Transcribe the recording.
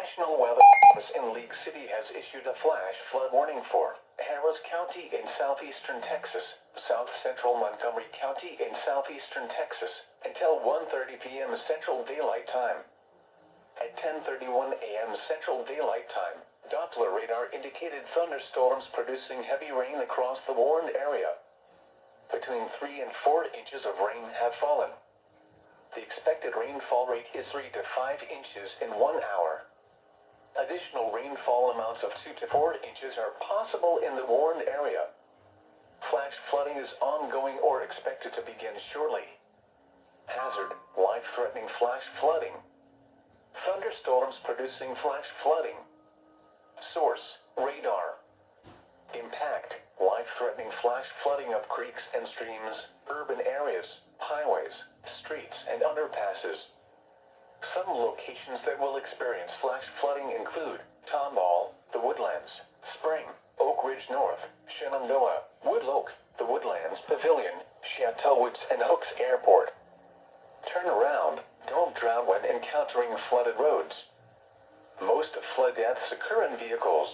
National Weather Service in League City has issued a flash flood warning for Harris County in southeastern Texas, south central Montgomery County in southeastern Texas, until 1:30 p.m. Central Daylight Time. At 10:31 a.m. Central Daylight Time, Doppler radar indicated thunderstorms producing heavy rain across the warned area. Between 3 and 4 inches of rain have fallen. The expected rainfall rate is 3 to 5 inches in 1 hour. Additional rainfall amounts of 2 to 4 inches are possible in the warned area. Flash flooding is ongoing or expected to begin shortly. Hazard: life-threatening flash flooding. Thunderstorms producing flash flooding. Source: radar. Impact: life-threatening flash flooding of creeks and streams, urban areas, highways, streets, and underpasses. Some locations that will experience flash flooding include Tomball, the Woodlands, Spring, Oak Ridge North, Shenandoah, Woodloch, the Woodlands Pavilion, Chateau Woods, and Hooks Airport. Turn around, don't drown when encountering flooded roads. Most flood deaths occur in vehicles.